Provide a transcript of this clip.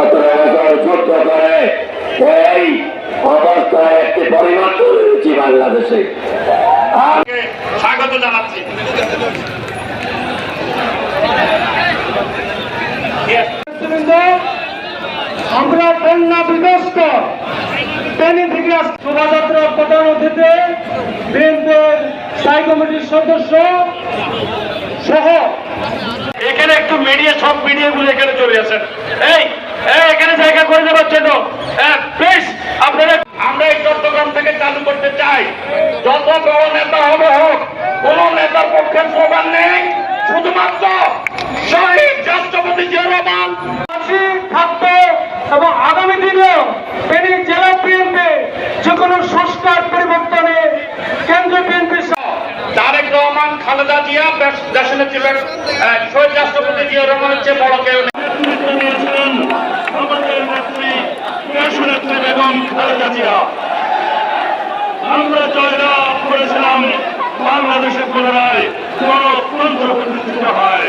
17 বছর যুদ্ধ করে এই অবস্থায় একটি পরিবর্তন হয়েছে বাংলাদেশে। স্বাগত জানাচ্ছি। আমরা বন্যা বিধ্বস্ত ফেনী থেকে শোভাযাত্রা প্রধান অতিথি বিএনপির স্থায়ী কমিটির সদস্য সহ এখানে একটু মিডিয়া, সব মিডিয়াগুলো এখানে চলে আসেন। এই এখানে জায়গা করে দেওয়ার জন্য প্লিজ আপনারা, আমরা এই চট্টগ্রাম থেকে চালু করতে চাই, যত বড় নেতা হবে হোক, কোন নেতার পক্ষে স্লোগান নেই, শুধুমাত্র শহীদ রাষ্ট্রপতি জিয়া রহমান থাকবে এবং আগামী দিনেও ফেনী জেলা বিএনপি যে কোনো সংস্কার পরিবর্তনে কেন্দ্রীয় বিএনপি তারেক রহমান, খালেদা জিয়া, দেশনেত্রী শহীদ রাষ্ট্রপতি জিয়া রহমানের চেয়ে বড় কেউ নেই। আমাদের নেত্রী দেশনেত্রী বেগম খালেদা জিয়া। আমরা জয়লাভ করেছিলাম বাংলাদেশে পুনরায় গণতন্ত্র প্রতিষ্ঠিত হয়।